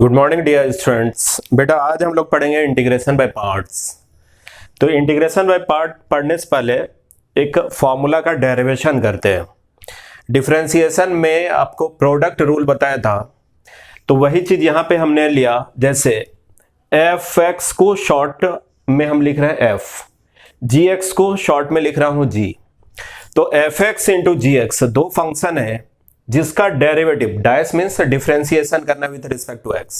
Good morning dear students. बेटा आज हम लोग पढ़ेंगे इंटीग्रेशन बाय पार्ट्स। तो इंटीग्रेशन बाय पार्ट पढ़ने से पहले एक फॉर्मूला का डेरिवेशन करते हैं। डिफरेंशिएशन में आपको प्रोडक्ट रूल बताया था, तो वही चीज़ यहाँ पे हमने लिया। जैसे एफ एक्स को शॉर्ट में हम लिख रहे हैं एफ, जी एक्स को शॉर्ट में लिख रहा हूँ जी। तो एफ एक्स इंटू जी एक्स दो फंक्शन है जिसका डेरिवेटिव, डाइस मीन्स डिफरेंशिएशन करना विद रिस्पेक्ट टू एक्स।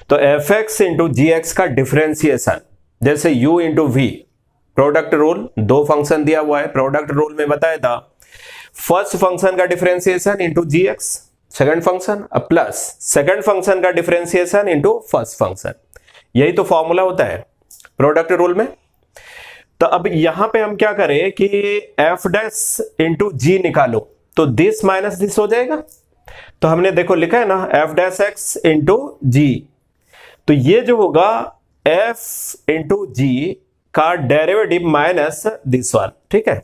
तो एफ एक्स इंटू जी एक्स का डिफरेंशिएशन जैसे u into V, product rule, दो फंक्शन दिया हुआ है, प्रोडक्ट रूल में बताया था फर्स्ट फंक्शन का डिफरेंशिएशन इंटू जी X second function, plus second function का डिफरेंशिएशन इंटू फर्स्ट फंक्शन। यही तो फॉर्मूला होता है प्रोडक्ट रूल में। तो अब यहां पे हम क्या करें कि एफ डैश इंटू जी निकालो, तो दिस माइनस दिस हो जाएगा। तो हमने देखो लिखा है ना एफ डैश एक्स इंटू जी, तो ये जो होगा एफ इंटू जी का डेरिवेटिव माइनस दिस वन। ठीक है,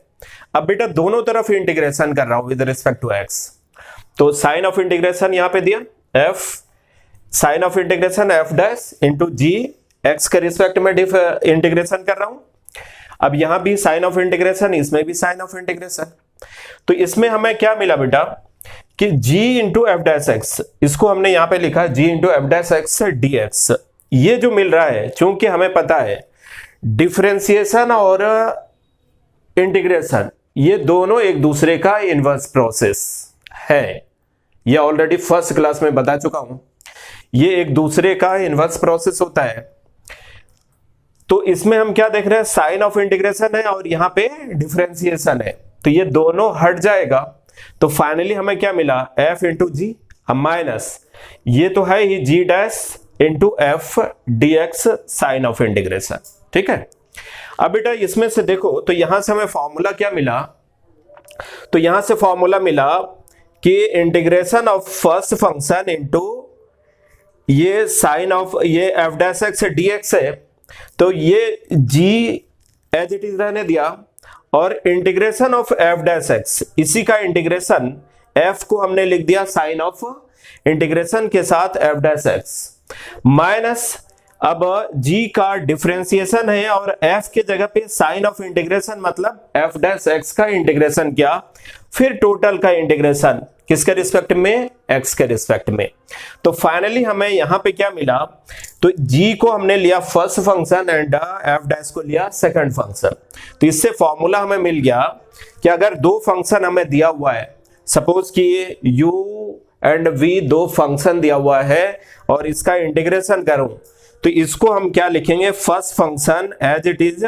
अब बेटा दोनों तरफ इंटीग्रेशन कर रहा हूं विद रिस्पेक्ट टू एक्स। तो साइन ऑफ इंटीग्रेशन यहां पे दिया f, sign of integration f dash into ji, x के रिस्पेक्ट में इंटीग्रेशन कर रहा हूं। अब यहां भी साइन ऑफ इंटीग्रेशन, इसमें भी साइन ऑफ इंटीग्रेशन। तो इसमें हमें क्या मिला बेटा कि g into F dash x, इसको हमने यहां पे लिखा g into F dash x D x. ये जो मिल रहा है, चूंकि हमें पता है डिफरेंशिएशन और इंटीग्रेशन ये दोनों एक दूसरे का इनवर्स प्रोसेस है। ये ऑलरेडी फर्स्ट क्लास में बता चुका हूं, ये एक दूसरे का इनवर्स प्रोसेस होता है। तो इसमें हम क्या देख रहे हैं, साइन ऑफ इंटीग्रेशन है और यहां पे डिफरेंशिएशन है, तो ये दोनों हट जाएगा। तो फाइनली हमें क्या मिला f इंटू जी, हम माइनस ये तो है ही g dash into f d x sign of integration. ठीक है, अब बेटा इसमें से देखो तो यहां से हमें फॉर्मूला क्या मिला, तो यहां से फॉर्मूला मिला कि integration of first function into ये साइन ऑफ ये F dash x D x है, तो ये g एज इट इज रहने दिया, और integration of F dash x, इसी का इंटीग्रेशन f को हमने लिख दिया साइन ऑफ इंटीग्रेशन के साथ एफ डैश एक्स, माइनस अब g का डिफरेंशिएशन है और f के जगह पे साइन ऑफ इंटीग्रेशन मतलब एफ डैश एक्स का इंटीग्रेशन किया, फिर टोटल का इंटीग्रेशन किसके रिस्पेक्ट में, x के रिस्पेक्ट में। तो फाइनली हमें यहां पे क्या मिला, तो g को हमने लिया first function and f dash को लिया सेकंड फंक्शन। तो इससे फॉर्मूला हमें मिल गया कि अगर दो फंक्शन हमें दिया हुआ है, सपोज कि u एंड v दो फंक्शन दिया हुआ है और इसका इंटीग्रेशन करूं, तो इसको हम क्या लिखेंगे, first function as it is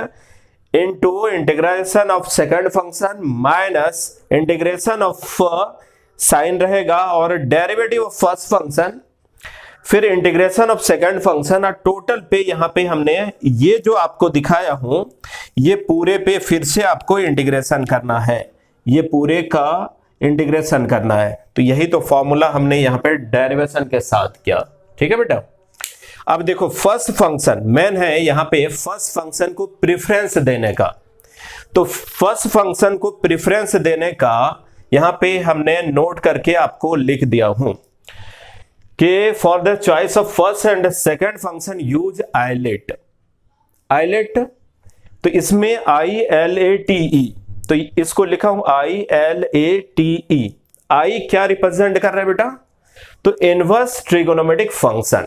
into integration of second function minus integration of sign रहेगा और डेरिवेटिव ऑफ फर्स्ट फंक्शन, फिर इंटीग्रेशन ऑफ सेकंड फंक्शन, और टोटल पे यहां पे हमने ये जो आपको दिखाया हूं ये पूरे पे फिर से आपको इंटीग्रेशन करना है, ये पूरे का इंटीग्रेशन करना है। तो यही तो फॉर्मूला हमने यहां पे डेरिवेशन के साथ किया। ठीक है बेटा, अब देखो फर्स्ट फंक्शन मेन है यहां पे फर्स्ट फंक्शन को प्रेफरेंस देने का। तो फर्स्ट फंक्शन को प्रेफरेंस देने का यहां पे हमने नोट करके आपको लिख दिया हूं कि for the choice of first and second function use ILATE. ILATE तो इसमें ILATE, तो इसको लिखा हूं ILATE। आई क्या रिप्रेजेंट कर रहा है बेटा, तो इनवर्स ट्रिगोनोमेट्रिक फंक्शन।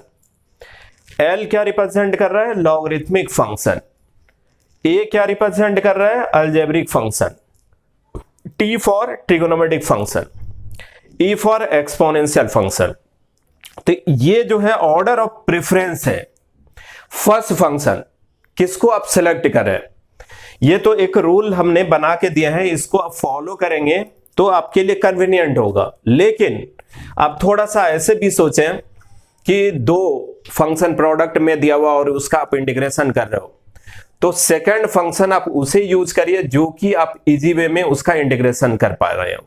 एल क्या रिप्रेजेंट कर रहा है, लॉगरिथमिक फंक्शन। ए क्या रिप्रेजेंट कर रहा है, algebraic function. T for trigonometric function, E for exponential function. तो ये जो है ऑर्डर ऑफ प्रेफरेंस है। फर्स्ट फंक्शन किसको आप सिलेक्ट करें, ये तो एक रूल हमने बना के दिया है, इसको आप फॉलो करेंगे तो आपके लिए कन्वीनियंट होगा। लेकिन आप थोड़ा सा ऐसे भी सोचें कि दो फंक्शन प्रोडक्ट में दिया हुआ और उसका आप इंटीग्रेशन कर रहे हो, तो सेकंड फंक्शन आप उसे यूज करिए जो कि आप इजी वे में उसका इंटीग्रेशन कर पा रहे हो।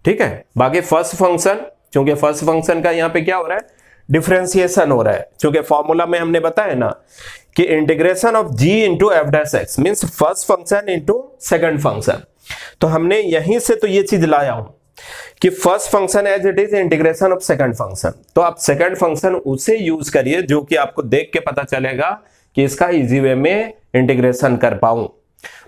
ठीक है, बाकी फर्स्ट फंक्शन, क्योंकि फर्स्ट फंक्शन का यहां पे क्या हो रहा है, डिफरेंशिएशन हो रहा है, क्योंकि फॉर्मूला में हमने बताया ना कि integration of g into F dash x means first function into second function. तो हमने यहीं से तो ये चीज लाया हूं कि first function as it is integration of second function, तो आप सेकंड फंक्शन उसे यूज करिए जो कि आपको देख के पता चलेगा कि इसका इजी वे में इंटीग्रेशन कर पाऊं।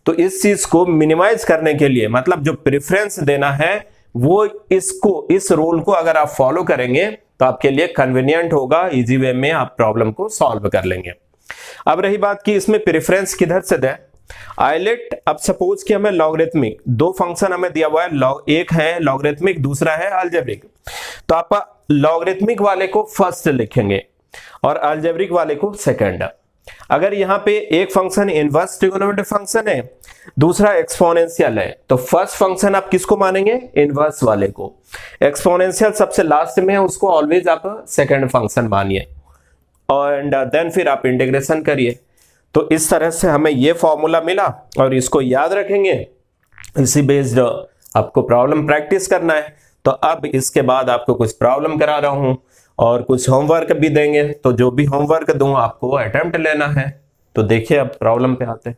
तो इस चीज को मिनिमाइज करने के लिए, मतलब जो प्रेफरेंस देना है वो इस रूल को अगर आप फॉलो करेंगे तो आपके लिए कन्वीनियंट होगा, इजी वे में आप प्रॉब्लम को सॉल्व कर लेंगे। अब रही बात कि इसमें प्रेफरेंस किधर से दें, आइलेट, अब सपोज कि हमें लॉगरिथमिक, दो फंक्शन हमें दिया हुआ है, एक है लॉगरिथमिक दूसरा है अलजेब्रिक, तो आप लॉगरिथमिक वाले को फर्स्ट लिखेंगे और अलजेब्रिक वाले को सेकंड। अगर यहाँ पे एक फंक्शन इनवर्स ट्रिगोनोमेट्रिक फंक्शन है, दूसरा एक्सपोनेंशियल है, तो फर्स्ट फंक्शन आप किसको मानेंगे, इनवर्स वाले को। एक्सपोनेंशियल सबसे लास्ट में है, उसको ऑलवेज आप सेकंड फंक्शन मानिए एंड देन फिर आप इंटीग्रेशन करिए। तो इस तरह से हमें ये फॉर्मूला मिला और इसको याद रखेंगे, इसी बेस्ड आपको प्रॉब्लम प्रैक्टिस करना है। तो अब इसके बाद आपको कुछ प्रॉब्लम करा रहा हूं और कुछ होमवर्क भी देंगे, तो जो भी होमवर्क दूं आपको अटेम्प्ट लेना है। तो देखिए अब प्रॉब्लम पे आते हैं।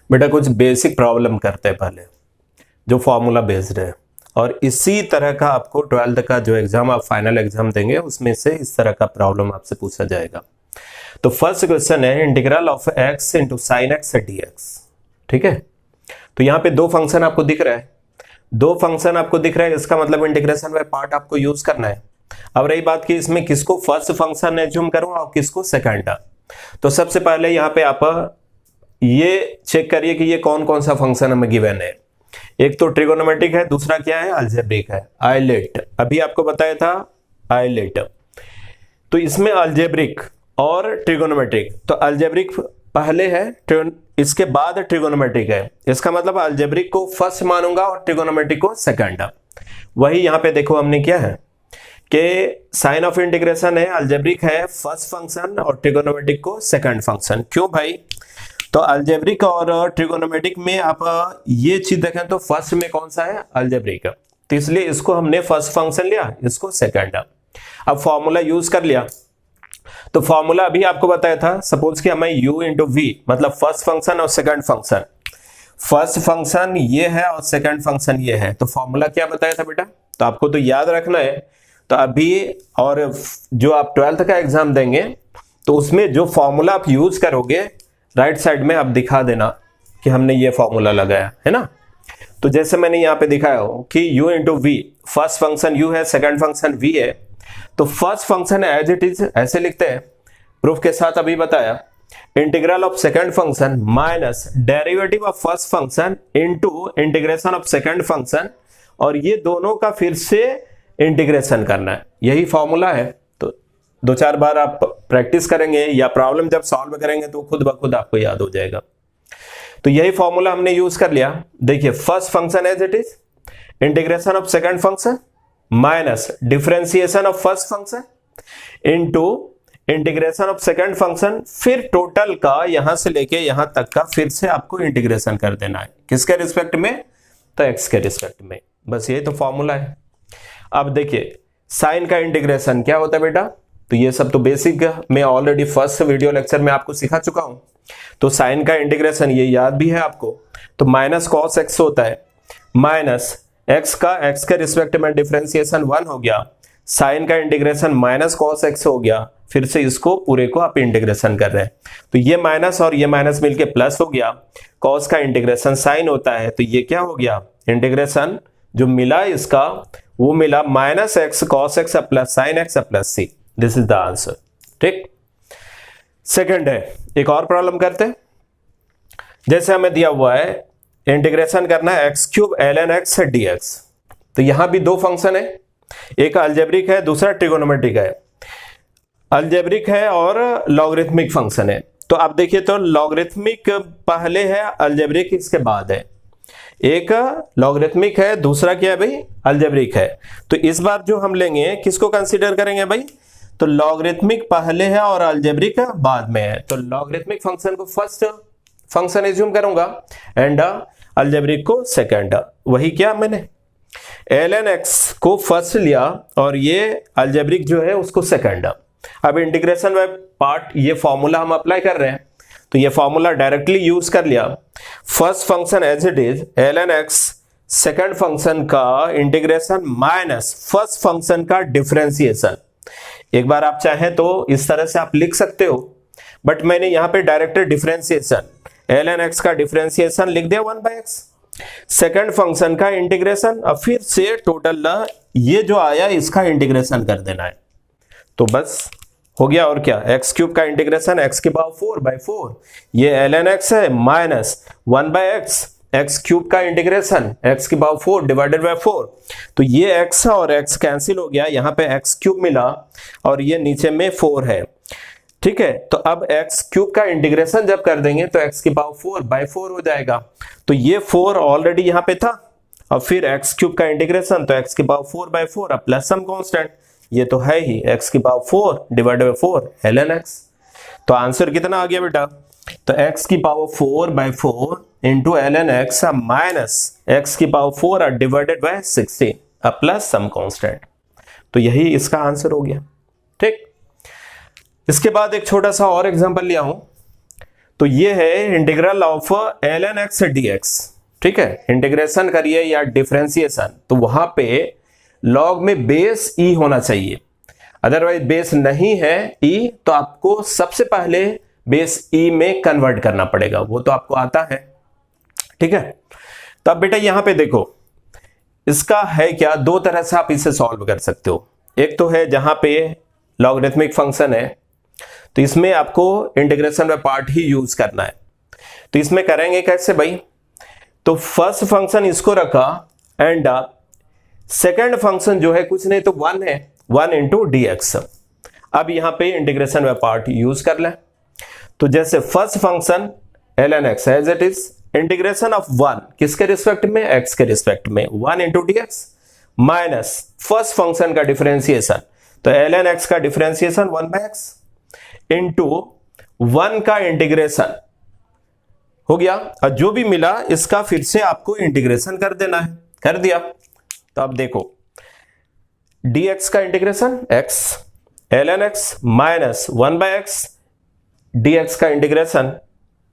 बेटा कुछ बेसिक प्रॉब्लम करते हैं पहले, जो फॉर्मूला बेस्ड है, और इसी तरह का आपको 12th का जो एग्जाम आप फाइनल एग्जाम देंगे उसमें से इस तरह का प्रॉब्लम आपसे पूछा जाएगा। तो फर्स्ट क्वेश्चन है integral of x into sine x dx। ठीक है, तो यहाँ पे दो फंक्शन आपको दिख रहा है, इसका मतलब इंटीग्रेशन बाय पार्ट आपको यूज करना है। अब रही बात कि इसमें किसको फर्स्ट फंक्शन एज्यूम करूं और किसको सेकंड। तो सबसे पहले यहाँ पे आप ये चेक करिए कि ये कौन कौन सा फंक्शन हमें गिवन है। एक तो ट्रिगोनोमेट्रिक है, दूसरा क्या है, अलजेब्रिक है। आइलेट अभी आपको बताया था, आइलेट। तो इसमें अलजेब्रिक और ट्रिगोनोमेट्रिक, तो अलजेब्रिक पहले है, इसके बाद ट्रिगोनोमेट्रिक है। इसका मतलब अलजेब्रिक को फर्स्ट मानूंगा और ट्रिगोनोमेट्रिक को सेकंड। वही यहाँ पे देखो हमने क्या है कि साइन ऑफ इंटीग्रेशन है, अलजेब्रिक है फर्स्ट फंक्शन और ट्रिगोनोमेट्रिक को सेकंड फंक्शन। क्यों भाई, तो अलजेब्रिक और ट्रिगोनोमेट्रिक में आप ये चीज देखें तो फर्स्ट में कौन सा है, अलजेब्रिक, तो इसलिए इसको हमने फर्स्ट फंक्शन लिया, इसको सेकंड। अब फॉर्मूला यूज कर लिया, तो फॉर्मूला अभी आपको बताया था, सपोज कि हमें u इंटू वी, मतलब फर्स्ट फंक्शन और सेकंड फंक्शन, फर्स्ट फंक्शन ये है और सेकंड फंक्शन ये है, तो फॉर्मूला क्या बताया था बेटा, तो आपको तो याद रखना है। तो अभी और जो आप 12th का एग्जाम देंगे तो उसमें जो फॉर्मूला आप यूज करोगे राइट साइड में आप दिखा देना कि हमने ये फॉर्मूला लगाया है ना। तो जैसे मैंने यहाँ पे दिखाया हो कि u into v, first function u है, सेकंड फंक्शन v है, तो first function as it is ऐसे लिखते हैं, प्रूफ के साथ अभी बताया, integral of second function minus derivative of first function into integration of second function, और ये दोनों का फिर से इंटीग्रेशन करना है, यही फॉर्मूला है। तो दो चार बार आप प्रैक्टिस करेंगे या प्रॉब्लम जब सॉल्व करेंगे तो खुद ब खुद आपको याद हो जाएगा। तो यही फॉर्मूला हमने यूज कर लिया। देखिए first function as it is, integration of second function minus differentiation of first function into integration of second function, फिर टोटल का यहां से लेके यहां तक का फिर से आपको इंटीग्रेशन कर देना है, किसके रिस्पेक्ट में, तो x के रिस्पेक्ट में। बस ये तो फॉर्मूला है। अब देखिए साइन का इंटीग्रेशन क्या होता है बेटा, तो ये सब तो बेसिक मैं ऑलरेडी फर्स्ट वीडियो लेक्चर में आपको सिखा चुका हूं। तो साइन का इंटीग्रेशन ये याद भी है आपको, तो माइनस कॉस एक्स होता है, माइनस x का x के रिस्पेक्ट में डिफरेंशिएशन 1 हो गया, साइन का इंटीग्रेशन माइनस कॉस x हो गया, फिर से इसको पूरे को आप इंटीग्रेशन कर रहे हैं, तो ये माइनस और ये माइनस मिलके प्लस हो गया, कॉस का इंटीग्रेशन साइन होता है, तो ये क्या हो गया, इंटीग्रेशन जो मिला इसका वो मिला minus x cos x plus sine x plus c. This is the answer. ठीक, सेकंड है, एक और प्रॉब्लम करते हैं। जैसे हमें दिया हुआ है इंटीग्रेशन करना है x cube ln x dx, तो यहां भी दो फंक्शन है, एक अलजेब्रिक है दूसरा ट्रिगोनोमेट्रिक है। अलजेब्रिक है और लॉगरिथमिक फंक्शन है, तो आप देखिए तो लॉगरिथमिक पहले है, अलजेब्रिक इसके बाद है। एक लॉगरिथमिक है, दूसरा क्या है भाई, अलजेब्रिक है। तो इस बार जो हम लेंगे किसको कंसीडर करेंगे भाई, तो लॉगरिथमिक पहले है और अलजेब्रिक बाद में है, तो लॉगरिथमिक फंक्शन को फर्स्ट फंक्शन एज्यूम करूंगा एंड अलजेब्रिक को सेकंड। वही क्या मैंने ln x को फर्स्ट लिया और ये अलजेब्रिक जो है उसको सेकंड। अब इंटीग्रेशन बाय पार्ट ये फॉर्मूला हम अप्लाई कर रहे हैं, तो ये फॉर्मूला डायरेक्टली यूज कर लिया। First function as it is ln x second function का इंटीग्रेशन माइनस फर्स्ट फंक्शन का डिफरेंशिएशन। एक बार आप चाहें तो इस तरह से आप लिख सकते हो, बट मैंने यहां पे डायरेक्ट डिफरेंशिएशन ln x का डिफरेंशिएशन लिख दिया 1/x। सेकंड फंक्शन का इंटीग्रेशन, अब फिर से टोटल ये जो आया इसका इंटीग्रेशन कर देना है, तो बस हो गया। और क्या, एक्स क्यूब का इंटीग्रेशन x की पावर 4/4, ये ln x है माइनस 1/x, एक्स क्यूब का इंटीग्रेशन x की पावर 4 डिवाइडेड बाय 4, तो ये x और x कैंसिल हो गया, यहाँ पे x क्यूब मिला और ये नीचे में 4 है। ठीक है, तो अब x क्यूब का इंटीग्रेशन जब कर देंगे तो x की पावर 4/4 हो जाएगा, तो ये 4 ऑलरेडी यहाँ पे था, और फिर x क्यूब का इंटीग्रेशन तो x की पावर 4/4 अब प्लस सम कांस्टेंट, ये तो है ही x की power 4 divided by 4 ln x। तो आंसर कितना आ गया बेटा, तो x की power 4/4 into ln x minus x की पावर 4 डिवाइडेड बाय 16 अब प्लस सम कांस्टेंट, तो यही इसका आंसर हो गया। ठीक, इसके बाद एक छोटा सा और एग्जांपल लिया हूं, तो ये है integral of ln x dx। ठीक है, इंटीग्रेशन करिए या डिफरेंशिएशन, तो वहां पे लॉग में बेस e होना चाहिए, अदरवाइज बेस नहीं है e तो आपको सबसे पहले बेस e में कन्वर्ट करना पड़ेगा, वो तो आपको आता है। ठीक है, तो अब बेटा यहां पे देखो, इसका है क्या, दो तरह से आप इसे सॉल्व कर सकते हो। एक तो है जहां पे लॉगरिथमिक फंक्शन है, तो इसमें आपको integration by part he use करना है। तो इसमें करेंगे कैसे भाई, तो फर्स्ट फंक्शन इसको रखा एंड सेकंड फंक्शन जो है कुछ नहीं तो 1 है, 1 इंटू dx। अब यहां पे इंटीग्रेशन बाय पार्ट यूज कर लें, तो जैसे first function ln x as it is, integration of 1 किसके रिस्पेक्ट में, x के रिस्पेक्ट में, 1 into dx minus first function का डिफरेंशिएशन, तो ln x का डिफरेंशिएशन 1/x इंटू 1 का इंटीग्रेशन हो गया, और जो भी मिला इसका फिर से आपको इंटीग्रेशन कर देना है, कर दिया। तो अब देखो dx का integration x ln x minus 1/x dx का इंटीग्रेशन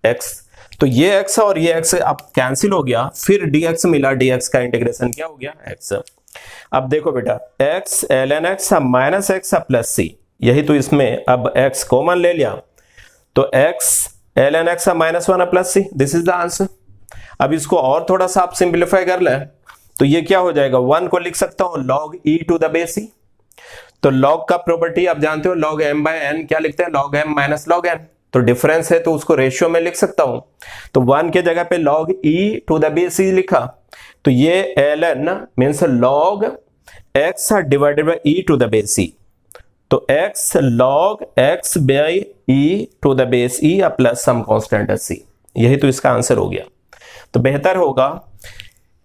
x, तो ये x और ये x अब कैंसिल हो गया, फिर dx मिला, dx का इंटीग्रेशन क्या हो गया x। अब देखो बेटा x ln x minus x plus c, यही तो इसमें अब x कॉमन ले लिया, तो x ln x minus 1 plus c, this is the answer. अब इसको और थोड़ा सा आप सिंप्लीफाई कर लें, तो ये क्या हो जाएगा, 1 को लिख सकता हूं log e to the base e, तो log का प्रॉपर्टी आप जानते हो, log m/n क्या लिखते हैं, log m minus log n, तो डिफरेंस है तो उसको रेशियो में लिख सकता हूं, तो 1 के जगह पे log e to the base e लिखा, तो ये ln means log x divided by e to the base e, तो x log x by e to the base e plus some constant c, यही तो इसका आंसर हो गया। तो बेहतर होगा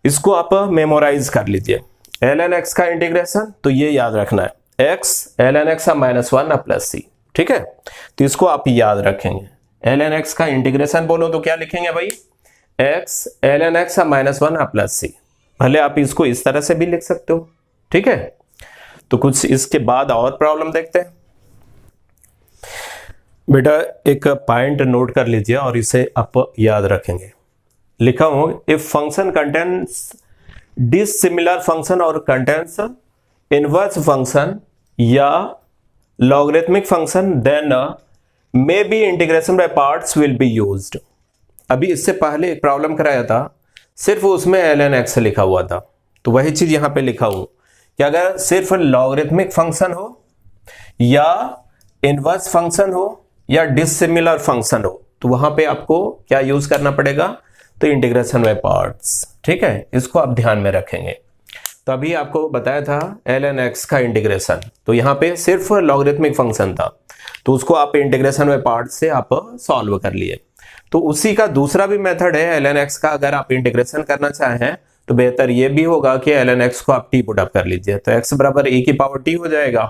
इसको आप मेमोराइज कर लीजिए, ln x का इंटीग्रेशन, तो ये याद रखना है x ln x minus 1 plus c। ठीक है, तो इसको आप याद रखेंगे, ln x का इंटीग्रेशन बोलो तो क्या लिखेंगे भाई, x ln x minus 1 plus c, भले आप इसको इस तरह से भी लिख सकते हो। ठीक है, तो कुछ इसके बाद और प्रॉब्लम देखते हैं। बेटा एक पॉइंट नोट कर लीजिए और इसे आप याद रखेंगे, लिखा हूं, if function contains dissimilar function और कंटेन्स इनवर्स फंक्शन या logarithmic function then may be integration by parts will be used. अभी इससे पहले एक प्रॉब्लम कराया था, सिर्फ उसमें ln x लिखा हुआ था, तो वही चीज यहां पे लिखा हूं कि अगर सिर्फ लॉगरिथमिक फंक्शन हो या इनवर्स फंक्शन हो या डिसिमिलर फंक्शन हो, तो वहां पे आपको क्या यूज करना पड़ेगा, तो इंटीग्रेशन बाय पार्ट्स। ठीक है, इसको आप ध्यान में रखेंगे। तो अभी आपको बताया था ln x का इंटीग्रेशन, तो यहाँ पे सिर्फ लॉगरिथमिक फंक्शन था, तो उसको आप इंटीग्रेशन बाय पार्ट्स से आप सॉल्व कर लिए। तो उसी का दूसरा भी मेथड है ln x का, अगर आप इंटीग्रेशन करना चाहें तो बेहतर ये भी होगा कि ln x को आप t पुट अप कर लीजिए, तो x बराबर e की पावर t हो जाएगा,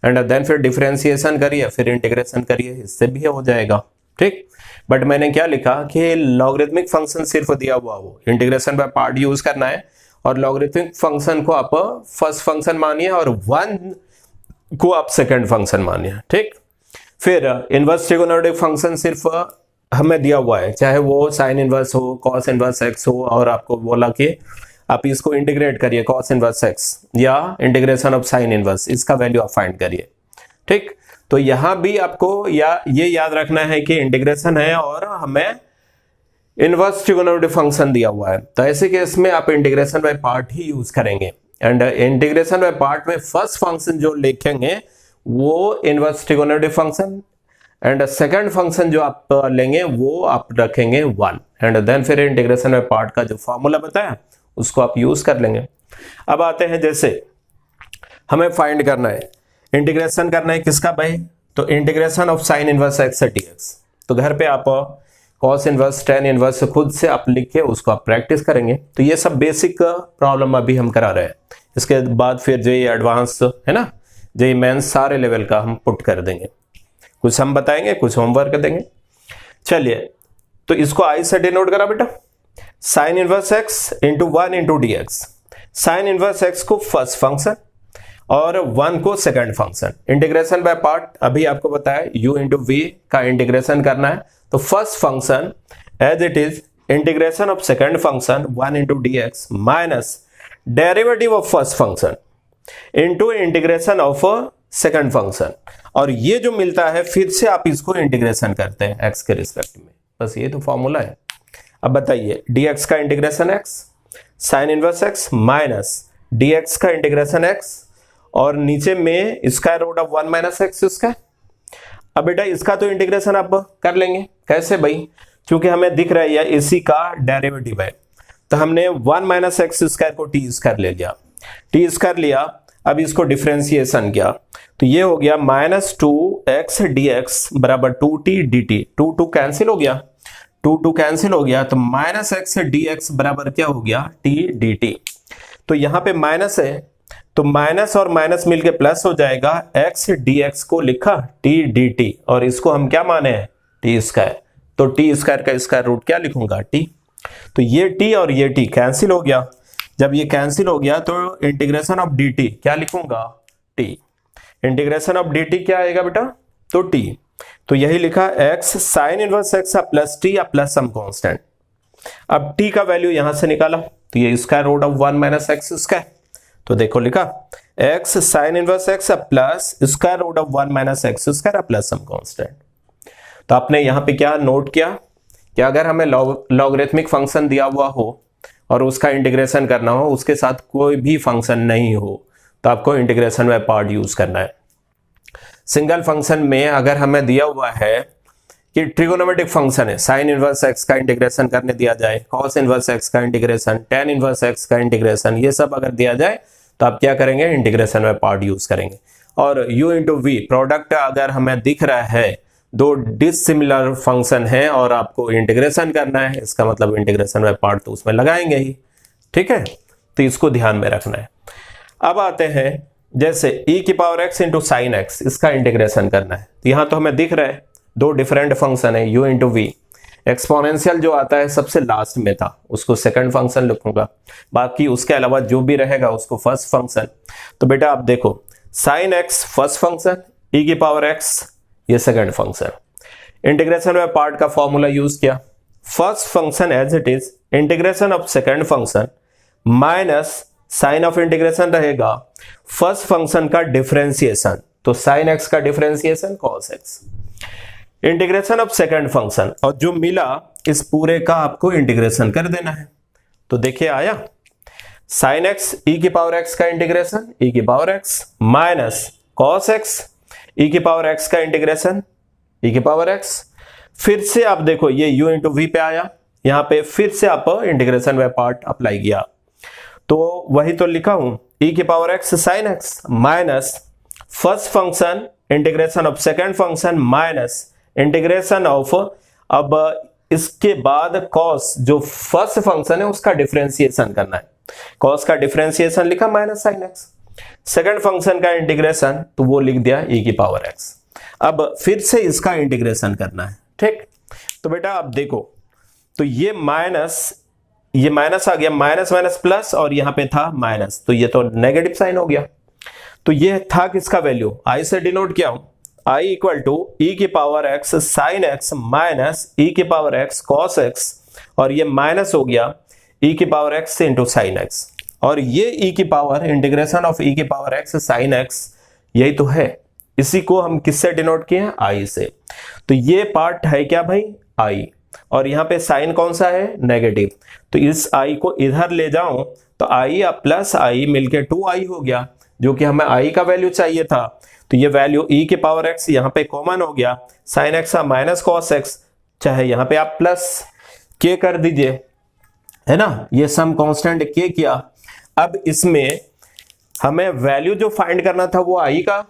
एंड देन फिर डिफरेंशिएशन करिए, फिर इंटीग्रेशन करिए, इससे भी हो जाएगा। ठीक, बट मैंने क्या लिखा कि लॉगरिथमिक फंक्शन सिर्फ दिया हुआ हो, इंटीग्रेशन बाय पार्ट यूज करना है, और लॉगरिथमिक फंक्शन को आप फर्स्ट फंक्शन मानिए और 1 को आप सेकंड फंक्शन मानिए। ठीक, फिर इनवर्स ट्रिगोनोमेट्रिक फंक्शन सिर्फ हमें दिया हुआ है, चाहे वो साइन इनवर्स हो, कॉस इनवर्स x हो, और आपको बोला कि आप इसको इंटीग्रेट करिए cos इनवर्स x या इंटीग्रेशन ऑफ साइन इनवर्स, इसका वैल्यू आप फाइंड करिए। ठीक, तो यहां भी आपको ये याद रखना है कि इंटीग्रेशन है और हमें इनवर्स ट्रिगोनोमेट्रिक फंक्शन दिया हुआ है, तो ऐसे केस में आप integration by part he use करेंगे। एंड इंटीग्रेशन बाय पार्ट में फर्स्ट फंक्शन जो लिखेंगे वो inverse trigonometric function, and second function जो आप लेंगे वो आप रखेंगे 1, एंड देन फिर इंटीग्रेशन बाय पार्ट का जो फॉर्मूला बताया उसको आप यूज कर लेंगे। अब आते हैं, जैसे हमें फाइंड करना है, इंटीग्रेशन करना है किसका भाई, तो integration of sign inverse x dx। तो घर पे आप cos इनवर्स tan इनवर्स खुद से आप लिख के उसको आप प्रैक्टिस करेंगे। तो ये सब बेसिक प्रॉब्लम अभी हम करा रहे हैं, इसके बाद फिर जो ये एडवांस है ना, जो ये मेंस सारे लेवल का हम पुट कर देंगे, कुछ हम बताएंगे, कुछ होमवर्क देंगे। चलिए, तो इसको आई से डिनोट करा बेटा, sine inverse x into 1 into d x. Sine inverse x को फर्स्ट फंक्शन और 1 को second function. Integration by part अभी आपको बताया u इंटू वी का इंटीग्रेशन करना है, तो first function as it is integration of second function 1 into d x minus derivative of first function into integration of second function, और ये जो मिलता है फिर से आप इसको इंटीग्रेशन करते हैं x के रिस्पेक्ट में, बस ये तो फॉर्मूला है। अब बताइए, dx का integration x sine inverse x minus dx का इंटीग्रेशन x और नीचे में square root of 1 minus x इसका। अब बेटा इसका तो इंटीग्रेशन आप कर लेंगे, कैसे भाई, क्योंकि हमें दिख रहा है इसी का डेरिवेटिव है, तो हमने 1 माइनस एक्स स्क्वायर को टी स्क्वायर ले लिया, टी स्क्वायर लिया, अब इसको डिफरेंशिएशन किया, तो ये हो गया माइनस 2x dx बराबर 2t dt, 2 कैंसिल हो गया, 2 कैंसिल हो गया, तो माइनस एक्स dx बराबर क्या हो गया t dt। तो यहाँ पे माइनस है, तो माइनस और माइनस मिलके प्लस हो जाएगा, x dx को लिखा t dt और इसको हम क्या माने हैं t स्क्वायर, तो t स्क्वायर का स्क्वायर रूट क्या लिखूंगा t, तो ये t और ये t कैंसिल हो गया, जब ये कैंसिल हो गया तो इंटीग्रेशन ऑफ dt क्या लिखूंगा t, इंटीग्रेशन ऑफ dt क्या आएगा बेटा, तो t, तो यही लिखा x sine inverse x plus t या प्लस सम कांस्टेंट। अब t का वैल्यू यहां से निकाला, तो ये square root of 1 minus x square, तो देखो लिखा x sine inverse x plus square root of 1 minus x square plus some constant. तो आपने यहाँ पे क्या नोट किया कि अगर हमें लॉगरिथमिक फंक्शन दिया हुआ हो और उसका इंटीग्रेशन करना हो, उसके साथ कोई भी फंक्शन नहीं हो, तो आपको इंटीग्रेशन बाय पार्ट यूज करना है। सिंगल फंक्शन में अगर हमें दिया हुआ है कि ट्रिगोनोमेट्रिक फंक्शन है, साइन इनवर्स एक्स का इंटीग्रेशन करने दिया जाए, कॉस इनवर्स एक्स का इंटीग्रेशन, tan इनवर्स एक्स का इंटीग्रेशन, ये सब अगर दिया जाए तो आप क्या करेंगे, इंटीग्रेशन बाय पार्ट यूज करेंगे। और u इंटू वी प्रोडक्ट अगर हमें दिख रहा है, दो डिसिमिलर फंक्शन है और आपको इंटीग्रेशन करना है, इसका मतलब इंटीग्रेशन बाय पार्ट तो उसमें लगाएंगे ही, ठीक है, तो इसको ध्यान में रखना है। अब आते हैं, जैसे e की power x into sine x, इसका इंटीग्रेशन करना है, तो यहां तो हमें दिख रहा है दो डिफरेंट फंक्शन है u इंटू वी, एक्सपोनेंशियल जो आता है सबसे लास्ट में था उसको सेकंड फंक्शन लिखूंगा, बाकी उसके अलावा जो भी रहेगा उसको फर्स्ट फंक्शन। तो बेटा आप देखो, sine x first function, e की पावर x ये second function, integration by part का फॉर्मूला यूज किया, first function as it is integration of second function minus sign of integration रहेगा फर्स्ट फंक्शन का डिफरेंशिएशन, तो साइन एक्स का differentiation cos x, integration of second function, और जो मिला इस पूरे का आपको इंटीग्रेशन कर देना है। तो देखिए आया साइन एक्स ई की पावर एक्स का इंटीग्रेशन ई की power X minus cos X E की पावर एक्स का इंटीग्रेशन ई की पावर एक्स, फिर से आप देखो ये u इंटू वी पे आया, यहां पे फिर से आप इंटीग्रेशन बाय पार्ट अप्लाई किया, तो वही तो लिखा हूं e की power x sign X minus first function integration of second function minus integration of, अब इसके बाद cos जो फर्स्ट फंक्शन है उसका डिफरेंशिएशन करना है, cos का डिफरेंशिएशन लिखा minus sine x, second function का इंटीग्रेशन तो वो लिख दिया e की पावर x, अब फिर से इसका इंटीग्रेशन करना है, ठीक। तो बेटा आप देखो, तो ये माइनस आ गया, माइनस माइनस प्लस और यहां पे था माइनस, तो ये तो नेगेटिव साइन हो गया, तो ये था किसका वैल्यू, i से डिनोट किया हूं, i इक्वल टू e की पावर x साइन x माइनस e की पावर x कॉस x, और ये माइनस हो गया ई की power x into sine x, और ये ई की पावर इंटीग्रेशन ऑफ ई की पावर एक्स साइन एक्स यही तो है। इसी को हम किससे डिनोट किए हैं, आई से। तो ये पार्ट है क्या भाई, आई, और यहाँ पे साइन कौन सा है, नेगेटिव। तो इस आई को इधर ले जाऊं तो आई प्लस आई मिलके 2i हो गया, जो कि हमें आई का वैल्यू चाहिए था। तो ये वैल्यू ई की पावर एक्स यहाँ पे कॉमन हो गया, sign X minus cos x, चाहे यहाँ पे आप प्लस के कर दीजिए, है ना। ये सम कांस्टेंट के किया। अब इसमें हमें वैल्यू जो फाइंड करना था वो आई का,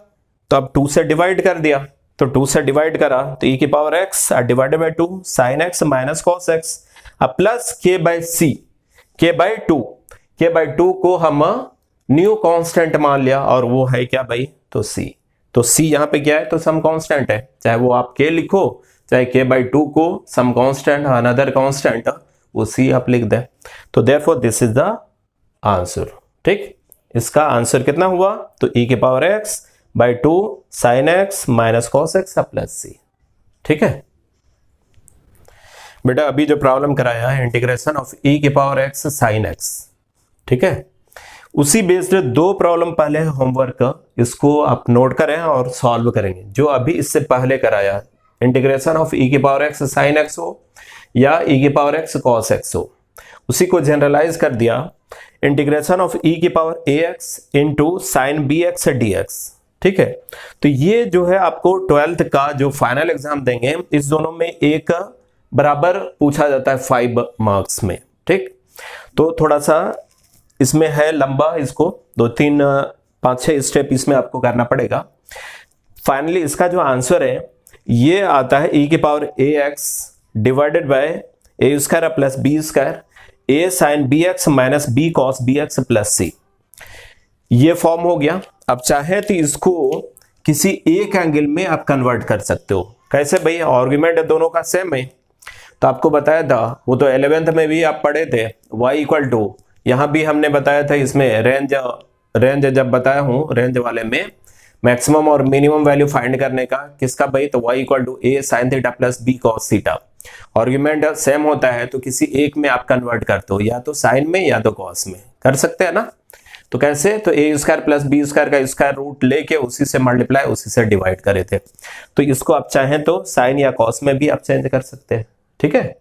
तो अब 2 से डिवाइड कर दिया, तो 2 से डिवाइड करा तो ई की power x divided by 2 sine X minus cos x, अब प्लस के बाई सी, के बाई 2, के बाई 2 को हम न्यू कांस्टेंट मान लिया, और वो है क्या भाई, तो सी। तो सी यहाँ पे क्या है, तो सम कांस्टेंट है, चाहे वो आप के लिखो चाहे के बाई 2 को सम कांस्टेंट अनदर कांस्टेंट वो सी आप लिख दे। तो therefore this is the answer. ठीक, इसका आंसर कितना हुआ, तो ई के power X by 2 sine X minus cos x plus C. ठीक है बेटा, अभी जो प्रॉब्लम कराया है इंटीग्रेशन ऑफ ई के पावर एक्स साइन एक्स, ठीक है, उसी बेस्ड 2 प्रॉब्लम पहले होमवर्क, इसको आप नोट करें और सॉल्व करेंगे। जो अभी इससे पहले कराया इंटीग्रेशन ऑफ ई की पावर एक्स साइन एक्स हो या ई की पावर एक्स कॉस एक्स हो, उसी को जनरलाइज कर दिया इंटीग्रेशन ऑफ ई की power A X into sine B X D X. ठीक है, तो ये जो है आपको 12th का जो फाइनल एग्जाम देंगे, इस दोनों में एक बराबर पूछा जाता है 5 मार्क्स में। ठीक, तो थोड़ा सा इसमें है लंबा, इसको 2 3 5 6 स्टेप इसमें आपको करना पड़ेगा। फाइनली इसका जो आंसर है ये आता है ई की power A X divided by A square plus B square A sine B X minus B cos B X plus C. ये फॉर्म हो गया। अब चाहे तो इसको किसी एक एंगल में आप कन्वर्ट कर सकते हो। कैसे भाई, आर्गुमेंट दोनों का सेम है, तो आपको बताया था वो तो 11th में भी आप पढ़े थे, y इक्वल टू, यहां भी हमने बताया था इसमें रेंज जब बताया हूं, रेंज वाले में मैक्सिमम और मिनिमम वैल्यू फाइंड करने का किसका भाई, तो y equal to a sine theta plus b cos theta. Argument same होता है तो किसी एक में आप कन्वर्ट करते हो, या तो साइन में या तो कॉस में कर सकते हैं ना। तो कैसे, तो ए स्क्वायर प्लस बी स्क्वायर का स्क्वायर रूट लेके उसी से मल्टीप्लाई उसी से डिवाइड करे थे। तो इसको आप चाहें तो साइन या कॉस में भी आप चेंज कर सकते हैं। ठीक है,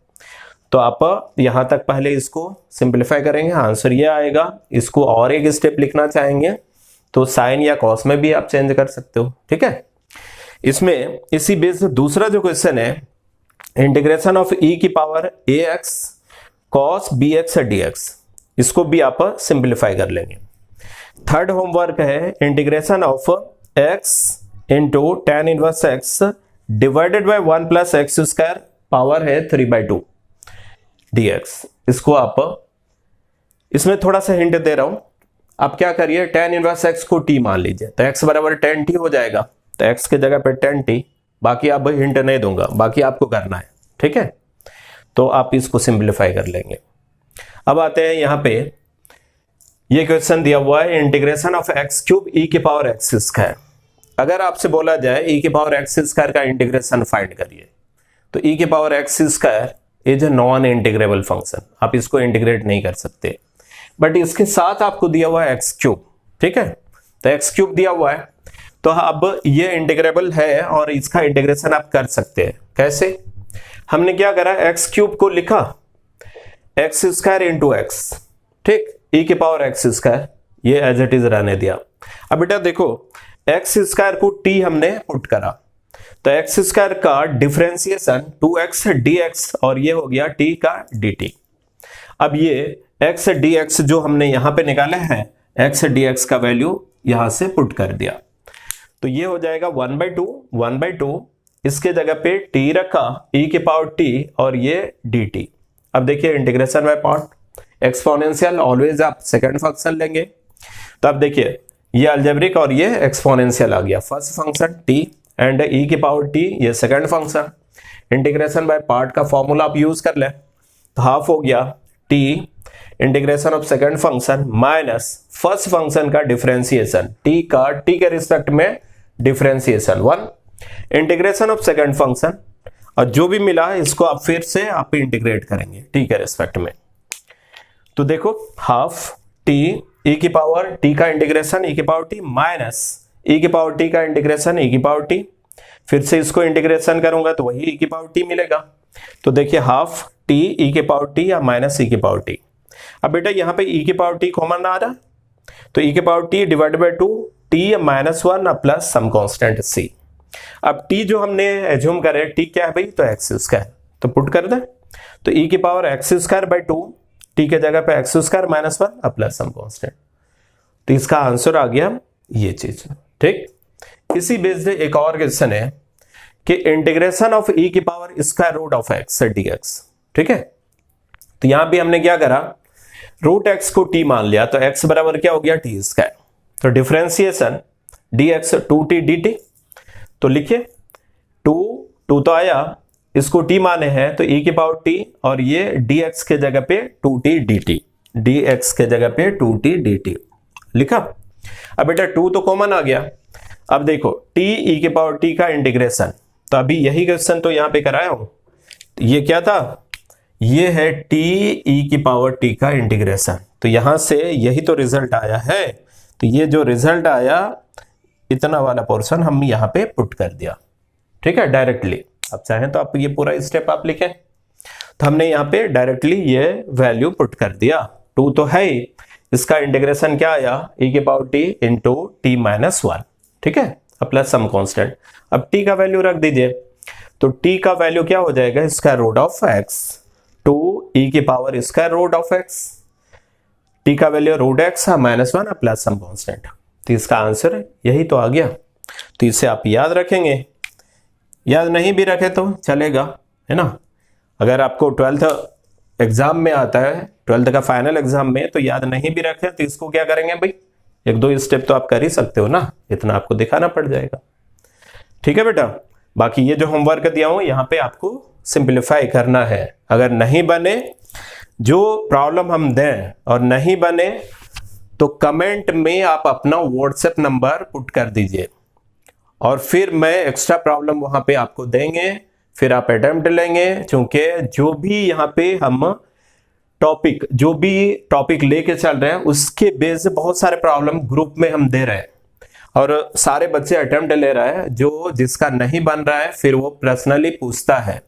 तो आप यहां तक पहले इसको सिंपलीफाई करेंगे, आंसर ये आएगा। इसको और एक स्टेप लिखना चाहेंगे तो साइन या कॉस में भी आप चेंज कर सकते हो। ठीक है, इसमें इसी बेस दूसरा जो क्वेश्चन है इंटीग्रेशन ऑफ ई की power A X cos B X D X, इसको भी आप सिंपलीफाई कर लेंगे। थर्ड होमवर्क है integration of X into tan inverse X divided by 1 plus X square power है 3/2 dx। इसको आप इसमें थोड़ा सा हिंट दे रहा हूं, आप क्या करिए टेन इनवर्स एक्स को t मान लीजिए, तो x बराबर 10t हो जाएगा, तो x के जगह पे 10t, बाकी आप हिंट नहीं दूंगा, बाकी आपको करना है। ठीक है, तो आप इसको सिंपलीफाई कर लेंगे। अब आते हैं यहाँ पे, ये क्वेश्चन दिया हुआ है इंटीग्रेशन ऑफ एक्स क्यूब ई की पावर एक्स स्क्वायर। अगर आपसे बोला जाए ई की पावर एक्स स्क्वायर का इंटीग्रेशन फाइंड करिए, तो ई की power x square is a non integrable function, आप इसको इंटीग्रेट नहीं कर सकते। बट इसके साथ आपको दिया हुआ है एक्स क्यूब, ठीक है, तो एक्स क्यूब दिया हुआ है, तो अब ये इंटीग्रेबल है और इसका इंटीग्रेशन आप कर सकते हैं। कैसे, हमने क्या करा, एक्स क्यूब को लिखा एक्स स्क्वायर इंटू एक्स, ठीक, ई के पावर एक्स स्क्वायर, ये एज इट इज रहने दिया। अब बेटा देखो एक्स स्क्वायर को टी हमने पुट करा, तो एक्स स्क्वायर का डिफरेंशिएशन 2x dx और ये हो गया t का dt। अब ये x dx जो हमने यहां पे निकाला है, x dx का वैल्यू यहां से पुट कर दिया, तो ये हो जाएगा 1/2, इसके जगह पे t रखा e के पावर t और ये dt। अब देखिए integration by part, exponential always आप सेकंड फंक्शन लेंगे, तो अब देखिए ये अलजेब्रिक और ये एक्सपोनेंशियल आ गया, first function t and e की पावर t, ये second function. Integration by part का फॉर्मूला आप यूज कर ले, तो हाफ हो गया t integration of second function minus first function का डिफरेंशिएशन t के रिस्पेक्ट में differentiation 1 integration of second function, और जो भी मिला है इसको आप फिर से आप इंटीग्रेट करेंगे t के रिस्पेक्ट में। तो देखो हाफ टी ई की पावर टी का इंटीग्रेशन ई की पावर टी माइनस ई की पावर टी का इंटीग्रेशन ई की पावर टी, फिर से इसको इंटीग्रेशन करूंगा तो वही ई की पावर टी मिलेगा। तो देखिए हाफ टी ई की पावर टी या माइनस ई की पावर टी। अब बेटा यहाँ पे ई की पावर टी कॉमन आ रहा, तो ई की power T divide by two T -1 plus some constant C. अब टी जो हमने एज्यूम करे टी क्या है भाई, तो एक्स स्क्वायर, तो पुट कर दे, तो ई की power x square by two t के जगह पे x square -1 plus some constant. तो इसका आंसर आ गया ये चीज। ठीक, इसी बेस्ड एक और क्वेश्चन है कि इंटीग्रेशन ऑफ ई की power square root of x dx. ठीक है, तो यहां भी हमने क्या करा, रूट एक्स को टी मान लिया, तो एक्स बराबर क्या हो गया टी स्क्वायर, तो डिफरेंशिएशन dx 2t dt, तो लिखिए 2 तो आया, इसको t माने हैं तो e की पावर t और ये dx के जगह पे 2t dt, dx के जगह पे 2t dt लिखा। अब बेटा 2 तो कॉमन आ गया। अब देखो t e की पावर t का इंटीग्रेशन, तो अभी यही क्वेश्चन तो यहां पे कराया हूं, ये क्या था, ये है t e की पावर t का इंटीग्रेशन, तो यहां से यही तो रिजल्ट आया है। तो ये जो रिजल्ट आया इतना वाला पोर्शन हम यहाँ पे पुट कर दिया। ठीक है, डायरेक्टली आप चाहें तो आप ये पूरा स्टेप आप लिखें, तो हमने यहाँ पे डायरेक्टली ये वैल्यू पुट कर दिया। 2 तो है ही, इसका इंटीग्रेशन क्या आया e की पावर t इंटू टी -1। ठीक है, अब प्लस सम कांस्टेंट, अब t का वैल्यू रख दीजिए, तो t का वैल्यू क्या हो जाएगा, square root of x, 2 e की power square root of x, t का value root x -1 plus some constant. तो इसका आंसर यही तो आ गया। तो इसे आप याद रखेंगे, याद नहीं भी रखे तो चलेगा, है ना। अगर आपको 12th एग्जाम में आता है, 12th का फाइनल एग्जाम में, तो याद नहीं भी रखे तो इसको क्या करेंगे भाई, 1-2 स्टेप तो आप कर ही सकते हो ना, इतना आपको दिखाना पड़ जाएगा। ठीक है बेटा, बाकी ये जो होमवर्क दिया हूं यहाँ पे आपको सिंप्लीफाई करना है। अगर नहीं बने, जो प्रॉब्लम हम दें और नहीं बने, तो कमेंट में आप अपना व्हाट्सएप नंबर पुट कर दीजिए और फिर मैं एक्स्ट्रा प्रॉब्लम वहां पे आपको देंगे, फिर आप अटेम्प्ट लेंगे। क्योंकि जो भी यहाँ पे हम जो भी टॉपिक लेके चल रहे हैं उसके बेस से बहुत सारे प्रॉब्लम ग्रुप में हम दे रहे हैं और सारे बच्चे अटेम्प्ट ले रहे हैं। जो जिसका नहीं बन रहा है फिर वो पर्सनली पूछता है,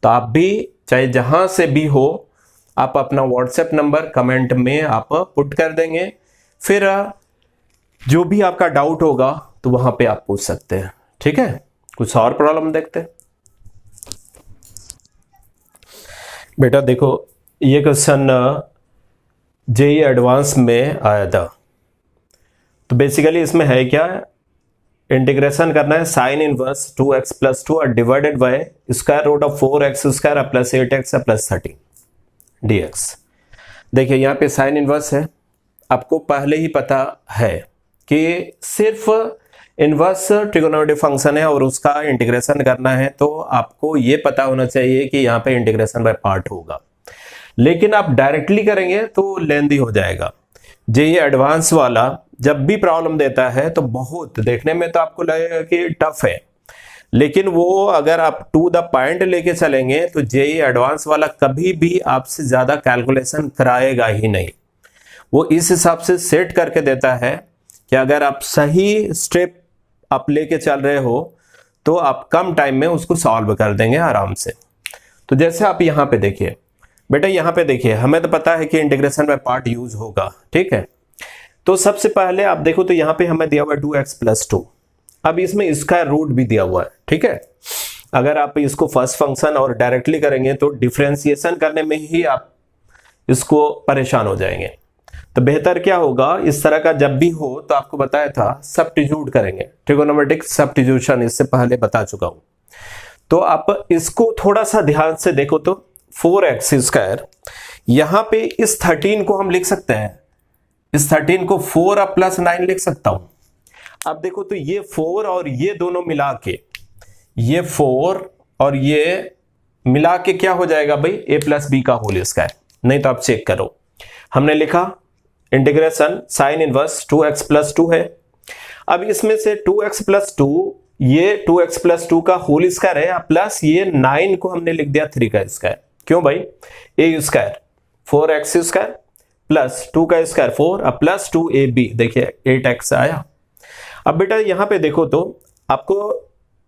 तो आप भी चाहे जहां से भी हो, आप अपना व्हाट्सएप नंबर कमेंट में आप पुट कर देंगे, फिर जो भी आपका डाउट होगा तो वहां पे आप पूछ सकते हैं। ठीक है, कुछ और प्रॉब्लम देखते हैं। बेटा देखो ये क्वेश्चन जेईई एडवांस में आया था, तो बेसिकली इसमें है क्या, इंटीग्रेशन करना है sine inverse 2x + 2 divided by square root of 4x square plus 8x plus 30 dx। देखिए यहाँ पे साइन इनवर्स है, आपको पहले ही पता है कि सिर्फ इनवर्स ट्रिगोनोमेट्रिक फंक्शन है और उसका इंटीग्रेशन करना है, तो आपको ये पता होना चाहिए कि यहाँ पे इंटीग्रेशन बाय पार्ट होगा। लेकिन आप डायरेक्टली करेंगे तो लेंदी हो जाएगा। जेईई एडवांस वाला जब भी प्रॉब्लम देता है तो बहुत देखने में तो आपको लगेगा कि टफ है, लेकिन वो अगर आप टू द पॉइंट लेके चलेंगे तो जेईई एडवांस वाला कभी भी आपसे ज्यादा कैलकुलेशन कराएगा ही नहीं। वो इस हिसाब से सेट करके देता है कि अगर आप सही स्टेप आप लेके चल रहे हो तो आप कम टाइम में उसको सॉल्व कर देंगे आराम से। तो जैसे आप यहाँ पे देखिए बेटा, यहाँ पे देखिए हमें तो पता है कि इंटीग्रेशन बाय पार्ट यूज होगा। ठीक है, तो सबसे पहले आप देखो तो यहाँ पे हमें दिया हुआ है 2x + 2, अब इसमें स्क्वायर रूट भी दिया हुआ है। ठीक है, अगर आप इसको फर्स्ट फंक्शन और डायरेक्टली करेंगे तो डिफरेंशिएशन करने में ही आप इसको परेशान हो जाएंगे। तो बेहतर क्या होगा, इस तरह का जब भी हो तो आपको बताया था सब्स्टिट्यूट करेंगे, ट्रिगोनोमेट्रिक सब्स्टिट्यूशन इससे पहले बता चुका हूं। तो आप इसको थोड़ा सा ध्यान से देखो तो 4x², यहां पे इस 13 को हम लिख सकते हैं, इस 13 को 4 + 9 लिख सकता हूं। अब देखो तो ये 4 और ये दोनों मिला के, ये 4 और ये मिला के क्या हो जाएगा भाई, a + b का होल स्क्वायर। नहीं तो आप चेक करो, हमने लिखा इंटीग्रेशन साइन इनवर्स 2x + 2 है। अब इसमें से 2x + 2, ये 2x + 2 का होल स्क्वायर है, प्लस ये 9 को हमने लिख दिया 3 का स्क्वायर। क्यों भाई, a² 4x² प्लस 2 का स्क्वायर 4 अब प्लस 2ab, देखिए 8x आया। अब बेटा यहाँ पे देखो तो आपको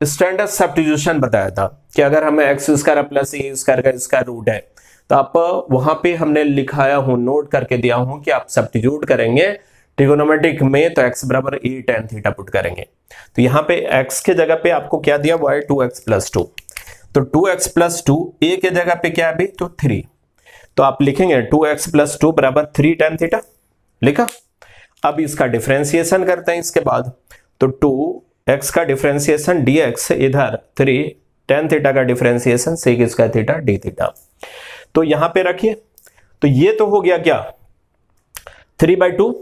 स्टैंडर्ड सब्स्टिट्यूशन बताया था कि अगर हमें एक्स स्क्वायर प्लस ए स्क्वायर का स्क्वायर रूट है तो आप वहां पे हमने लिखाया हूं, नोट करके दिया हूं कि आप सब्स्टिट्यूट करेंगे ट्रिगोनोमेट्रिक में तो x बराबर a tan थीटा पुट करेंगे। तो यहाँ पे x के जगह पे आपको क्या दिया हुआ है 2x प्लस 2, तो 2x प्लस 2 a के जगह पे क्या है अभी तो 3, तो आप लिखेंगे 2x प्लस 2 बराबर 3 tan थीटा लिखा। अब इसका डिफरेंशिएशन करते हैं इसके बाद, तो 2x का डिफरेंशिएशन dx इधर 3 tan थीटा का differentiation sec square theta d theta, तो यहां पे रखिए। तो ये तो हो गया क्या 3/2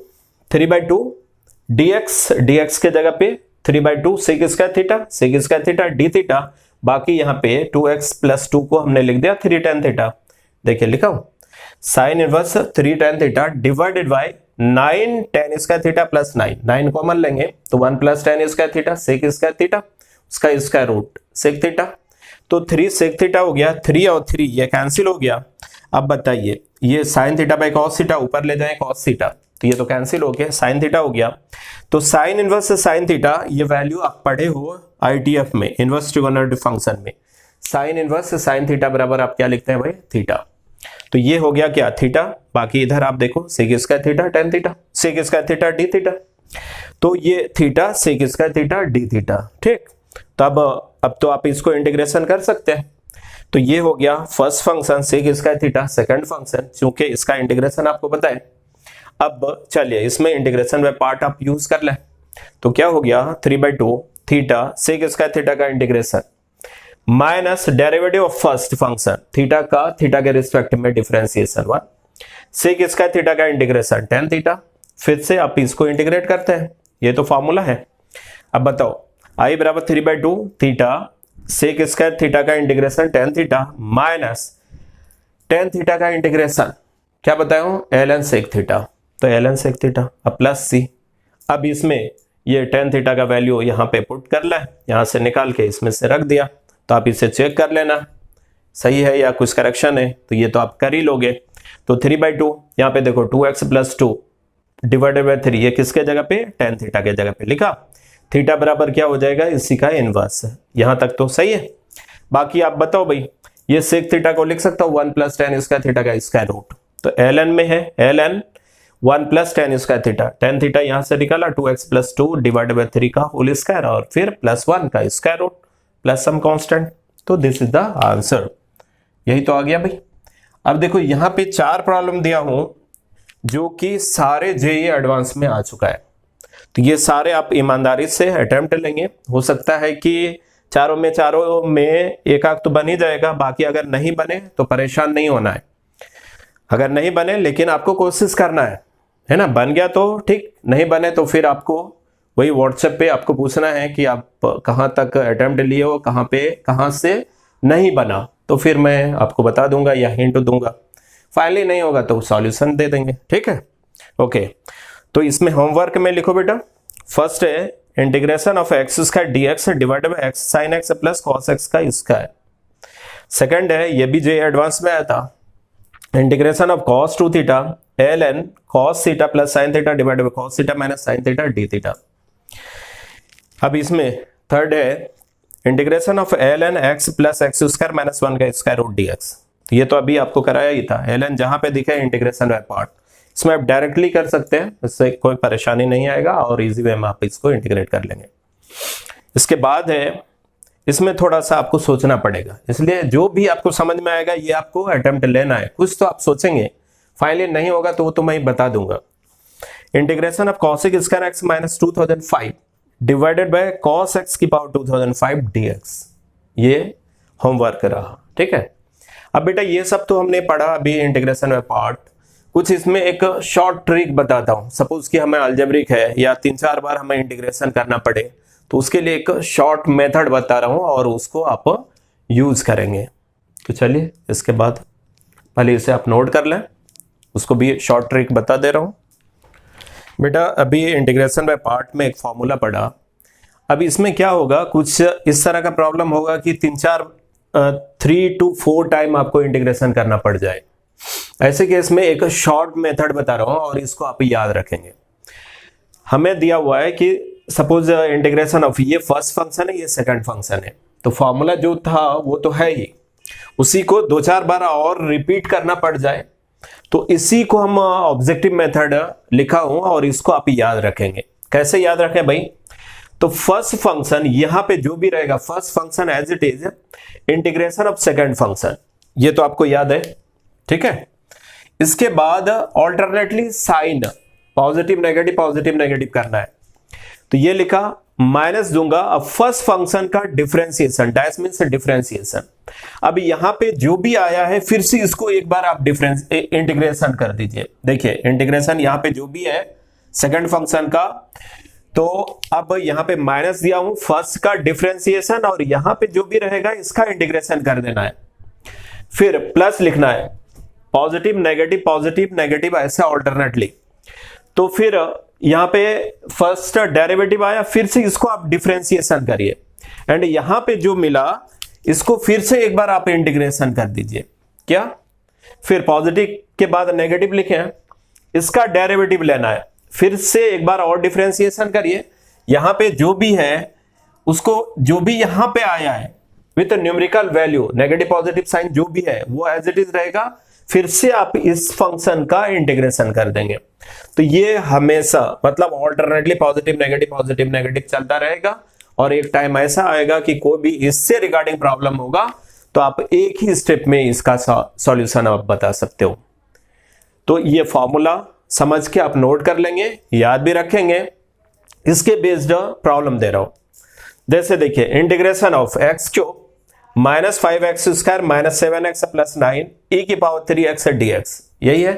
dx के जगह पे 3/2 sec square theta d theta, बाकी यहाँ पे 2x प्लस 2 को हमने लिख दिया 3 tan थीटा। देखिए लिखा हूं sine inverse 3 tan theta divided by 9 tan square theta plus 9 common लेंगे तो 1 plus tan square theta sec square theta उसका स्क्वायर रूट sec थीटा, तो 3 sec थीटा हो गया, 3 और 3 ये कैंसिल हो गया। अब बताइए ये sine theta by cos theta ऊपर ले जाए कॉस थीटा, तो ये तो कैंसिल हो गया, साइन थीटा हो गया। तो साइन इनवर्स से साइन थीटा ये वैल्यू आप पढ़े हो आईटीएफ में इनवर्स ट्रिगोनोमेट्रिक फंक्शन में, साइन इनवर्स से साइन थीटा बराबर आप क्या लिखते हैं भाई थीटा। तो ये हो गया क्या थीटा, बाकी इधर आप देखो sec square theta tan theta sec square theta d theta, तो ये theta sec square theta d theta, ठीक। तो अब तो आप इसको इंटीग्रेशन कर सकते हैं। तो ये हो गया first function sec square theta, second function क्योंकि इसका इंटीग्रेशन आपको पता है। अब चलिए इसमें इंटीग्रेशन बाय पार्ट आप यूज कर लें, तो क्या हो गया 3/2 थीटा सेक स्क्वायर थीटा का integration minus derivative of first function theta के रिस्पेक्ट में डिफरेंशिएशन 1 सेक स्क्वायर थीटा का इंटीग्रेशन tan थीटा, फिर से आप इसको इंटीग्रेट करते हैं, ये तो फॉर्मूला है। अब बताओ i बराबर 3/2 थीटा सेक स्क्वायर थीटा का integration tan theta minus tan theta का इंटीग्रेशन क्या बताया ln सेक थीटा, तो ln सेक थीटा अब प्लस c। अब इसमें ये tan थीटा का वैल्यू यहाँ पे पुट कर ले, यहाँ से निकाल के इसमें से रख दिया, तो आप इसे चेक कर लेना सही है या कुछ करेक्शन है, तो ये तो आप कर ही लोगे। तो 3/2 यहाँ पे देखो 2x प्लस 2 डिवाइडेड बाय 3 ये किसके जगह पे tan थीटा के जगह पे लिखा, थीटा बराबर क्या हो जाएगा इसी का इनवर्स, यहां तक तो सही है। बाकी आप बताओ भाई ये सेक थीटा को लिख सकता हूं 1 प्लस tan स्क्वायर थीटा का स्क्वायर रूट, तो ln में है ln 1 plus tan square theta, tan theta यहां से निकाला 2x प्लस 2 डिवाइडेड बाय 3 का होल स्क्वायर और फिर प्लस 1 का square root plus some constant, तो दिस इज द आंसर, यही तो आ गया भाई। अब देखो यहां पे 4 प्रॉब्लम दिया हूं जो कि सारे जेईई एडवांस में आ चुका है, तो ये सारे आप ईमानदारी से अटेम्प्ट लेंगे, हो सकता है कि चारों में एक आध तो बन ही जाएगा, बाकी अगर नहीं बने तो परेशान नहीं होना है, अगर नहीं बने लेकिन आपको कोशिश करना है ना, बन गया तो ठीक, नहीं बने तो फिर आपको वही व्हाट्सएप पे आपको पूछना है कि आप कहाँ तक अटेम्प्ट लिए हो, कहाँ से नहीं बना, तो फिर मैं आपको बता दूंगा या हिंट दूंगा, फाइनली नहीं होगा तो सॉल्यूशन दे देंगे, ठीक है। ओके तो इसमें होमवर्क में लिखो बेटा, फर्स्ट है integration of x square dx divided by x sin x plus cos x का स्क्वायर। सेकंड है ये भी जे एडवांस में आया था, integration of cos 2 theta ln cos theta plus sin theta divided by cos theta minus sin theta d theta. अब इसमें third है integration of ln x plus x square minus 1 का स्क्वायर रूट dx, तो ये तो अभी आपको कराया ही था, ln जहां पे दिखा इंटीग्रेशन बाय पार्ट, इसमें आप डायरेक्टली कर सकते हैं, इससे कोई परेशानी नहीं आएगा और इजी वे में आप इसको इंटीग्रेट कर लेंगे। इसके बाद है इसमें थोड़ा सा आपको सोचना पड़ेगा, इसलिए जो भी आपको समझ में आएगा ये आपको अटेम्प्ट लेना है, कुछ तो आप सोचेंगे, फाइनली नहीं होगा तो वो तो मैं बता दूंगा। Integration of cosec square x minus 2005 divided by cos x की पावर 2005 dx, ये होमवर्क रहा, ठीक है। अब बेटा ये सब तो हमने पढ़ा अभी इंटीग्रेशन बाय पार्ट, कुछ इसमें एक शॉर्ट ट्रिक बताता हूं, सपोज कि हमें अलजेब्रिक है या 3-4 बार हमें इंटीग्रेशन करना पड़े तो उसके लिए एक शॉर्ट मेथड बता रहा हूं और उसको आप यूज करेंगे। तो चलिए इसके बाद पहले इसे आप नोट कर लें, उसको भी शॉर्ट ट्रिक बता दे रहा हूं। बेटा अभी इंटीग्रेशन बाय पार्ट में एक फॉर्मूला पढ़ा, अब इसमें क्या होगा कुछ इस तरह का प्रॉब्लम होगा कि 3 to 4 टाइम आपको इंटीग्रेशन करना पड़ जाए, ऐसे केस में एक शॉर्ट मेथड बता रहा हूं और इसको आप याद रखेंगे। हमें दिया हुआ है कि सपोज इंटीग्रेशन ऑफ ये फर्स्ट फंक्शन है, ये सेकंड फंक्शन है, तो फॉर्मूला जो था वो तो है ही, उसी को दो चार बार और रिपीट करना पड़ जाए, तो इसी को हम ऑब्जेक्टिव मेथड लिखा हूं और इसको आप याद रखेंगे। कैसे याद रखें भाई? तो फर्स्ट फंक्शन यहां पे जो भी रहेगा, first function as it is integration of second function, ये तो आपको याद है, ठीक है। इसके बाद ऑल्टरनेटली साइन पॉजिटिव नेगेटिव करना है, तो ये लिखा माइनस दूंगा अब फर्स्ट फंक्शन का डिफरेंशिएशन, डैश मींस डिफरेंशिएशन। अब यहां पे जो भी आया है फिर से इसको एक बार आप इंटीग्रेशन कर दीजिए। देखिए इंटीग्रेशन यहां पे जो भी है सेकंड फंक्शन का, तो अब यहां पे माइनस दिया हूं फर्स्ट का डिफरेंशिएशन और यहां पे जो भी रहेगा इसका इंटीग्रेशन कर देना है, फिर प्लस लिखना है, पॉजिटिव नेगेटिव ऐसा ऑल्टरनेटली। तो फिर यहां पे फर्स्ट डेरिवेटिव आया, फिर से इसको आप डिफरेंशिएशन करिए एंड यहां पे जो मिला इसको फिर से एक बार आप इंटीग्रेशन कर दीजिए। क्या? फिर पॉजिटिव के बाद नेगेटिव लिखे हैं, इसका डेरिवेटिव लेना है, फिर से एक बार और डिफरेंशिएशन करिए, यहां पे जो भी है उसको जो भी यहां पे आया है with numerical value negative positive sign जो भी है वो एज इट इज रहेगा, फिर से आप इस फंक्शन का इंटीग्रेशन कर देंगे। तो ये हमेशा मतलब ऑल्टरनेटली पॉजिटिव नेगेटिव चलता रहेगा और एक टाइम ऐसा आएगा कि कोई भी इससे रिगार्डिंग प्रॉब्लम होगा तो आप एक ही स्टेप में इसका सॉल्यूशन आप बता सकते हो। तो ये फॉर्मूला समझ के आप नोट कर लेंगे, याद भी रखेंगे। इसके बेस्ड प्रॉब्लम दे रहा हूं, जैसे देखिए integration of x cube minus 5x square minus 7x plus 9 e की पावर 3x dx, यही है।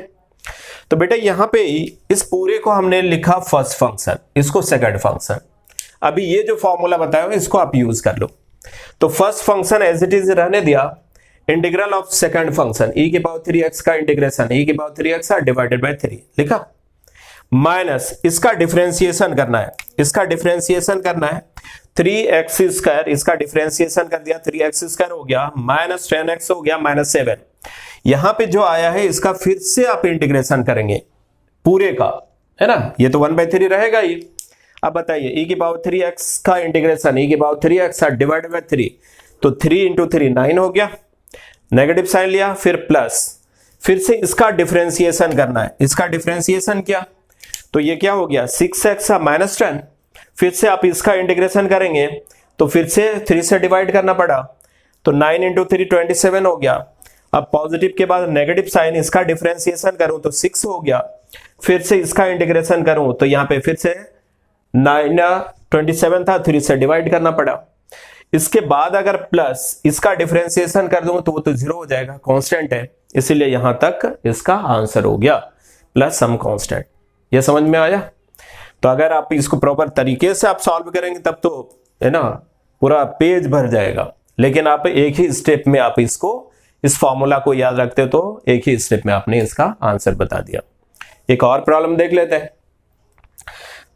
तो बेटा यहां पे इस पूरे को हमने लिखा फर्स्ट फंक्शन, इसको सेकंड फंक्शन। अभी ये जो फॉर्मूला बताया इसको आप यूज कर लो। तो first function as it is रहने दिया, integral of second function e की पावर 3x का इंटीग्रेशन e की पावर 3x डिवाइडेड बाय 3 लिखा, माइनस इसका डिफरेंशिएशन करना है, 3x स्क्वायर, इसका डिफरेंशिएशन कर दिया, 3x स्क्वायर हो गया माइनस 10x हो गया माइनस 7। यहां पे जो आया है इसका फिर से आप इंटीग्रेशन करेंगे पूरे का, है ना, ये तो 1/3 रहेगा ये। अब बताइए e की पावर 3x का इंटीग्रेशन e की पावर 3x डिवाइडेड बाय 3, तो 3 × 3 9 हो गया, नेगेटिव साइन लिया, फिर प्लस, फिर से इसका डिफरेंशिएशन करना है, इसका डिफरेंशिएशन किया तो ये क्या हो गया 6x माइनस 10, फिर से आप इसका इंटीग्रेशन करेंगे तो फिर से 3 से डिवाइड करना पड़ा, तो 9 × 3 27 हो गया। अब पॉजिटिव के बाद नेगेटिव साइन, इसका डिफरेंशिएशन करूं तो 6 हो गया, फिर से इसका इंटीग्रेशन करूं तो यहां पे फिर से 9 27 था, 3 से डिवाइड करना पड़ा। इसके बाद अगर प्लस इसका डिफरेंशिएशन कर दूं तो वो तो 0 हो जाएगा, कांस्टेंट है, इसीलिए यहां तक इसका आंसर हो गया प्लस सम कांस्टेंट। ये समझ में आया? तो अगर आप इसको प्रॉपर तरीके से आप सॉल्व करेंगे तब तो है ना पूरा पेज भर जाएगा, लेकिन आप एक ही स्टेप में आप इसको इस फॉर्मूला को याद रखते हो तो एक ही स्टेप में आपने इसका आंसर बता दिया। एक और प्रॉब्लम देख लेते हैं।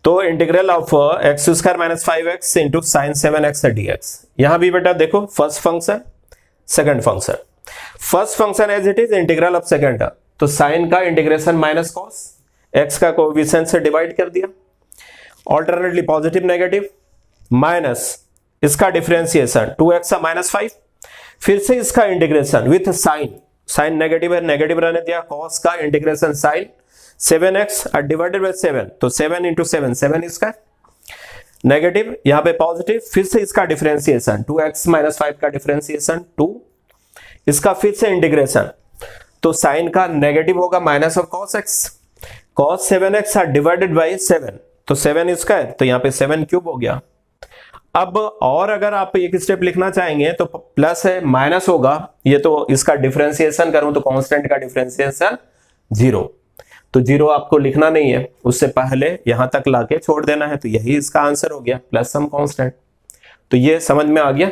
तो integral of x square minus 5x into sine 7x dx, यहां भी बेटा देखो first function second function, first function as it is integral of second, तो साइन का इंटीग्रेशन माइनस कॉस, x का कोएफिशिएंट से डिवाइड कर दिया, ऑल्टरनेटली पॉजिटिव नेगेटिव माइनस इसका डिफरेंशिएशन 2x माइनस 5, फिर से इसका integration with sign, sign negative है नेगेटिव रहने दिया, cos का integration sign 7x divided by 7, तो 7 × 7 7 इसका नेगेटिव, यहां पे पॉजिटिव, फिर से इसका डिफरेंशिएशन 2x माइनस 5 का डिफरेंशिएशन 2, इसका फिर से इंटीग्रेशन, तो साइन का नेगेटिव होगा minus of cos x, cos 7x divided by 7, तो 7 स्क्वायर, तो यहां पे 7 क्यूब हो गया। अब और अगर आप एक स्टेप लिखना चाहेंगे तो प्लस है माइनस होगा, ये तो इसका डिफरेंशिएशन करूं तो कांस्टेंट का डिफरेंशिएशन 0, तो 0 आपको लिखना नहीं है, उससे पहले यहां तक लाके छोड़ देना है, तो यही इसका आंसर हो गया प्लस सम कांस्टेंट। तो ये समझ में आ गया।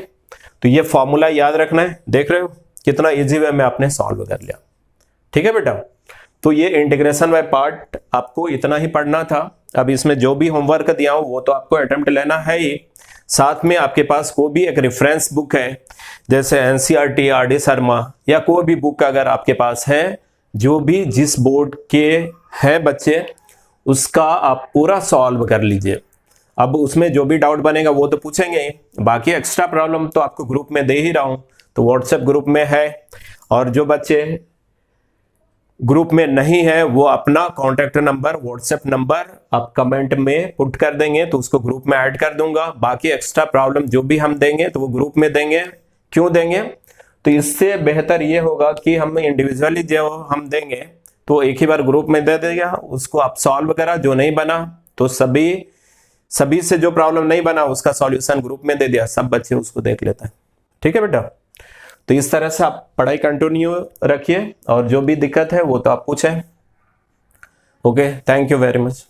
तो ये फॉर्मूला याद रखना है, देख रहे हो कितना इजी वे में आपने सॉल्व कर लिया। ठीक है बेटा, तो ये इंटीग्रेशन बाय पार्ट आपको इतना ही पढ़ना था। अब इसमें जो भी होमवर्क दिया हूं वो तो आपको अटेम्प्ट लेना है ही, साथ में आपके पास कोई भी एक रेफरेंस बुक है जैसे एनसीईआरटी, आर डी शर्मा या कोई भी बुक अगर आपके पास है जो भी जिस बोर्ड के हैं बच्चे उसका आप पूरा सॉल्व कर लीजिए। अब उसमें जो भी डाउट बनेगा वो तो पूछेंगे ही, बाकी एक्स्ट्रा प्रॉब्लम तो आपको ग्रुप में दे ही रहा हूं, तो व्हाट्सएप ग्रुप में है। और जो बच्चे ग्रुप में नहीं है वो अपना कॉन्टैक्ट नंबर, व्हाट्सएप नंबर आप कमेंट में पुट कर देंगे तो उसको ग्रुप में ऐड कर दूंगा। बाकी एक्स्ट्रा प्रॉब्लम जो भी हम देंगे तो वो ग्रुप में देंगे। क्यों देंगे? तो इससे बेहतर ये होगा कि हम इंडिविजुअली जो हम देंगे तो एक ही बार ग्रुप में दे देगा, उसको आप सॉल्व करा, जो नहीं बना तो सभी से जो प्रॉब्लम नहीं बना उसका सॉल्यूशन ग्रुप में दे दिया, सब बच्चे उसको देख लेते हैं। ठीक है बेटा, तो इस तरह से आप पढ़ाई कंटिन्यू रखिए और जो भी दिक्कत है वो तो आप पूछें। Okay, thank you very much.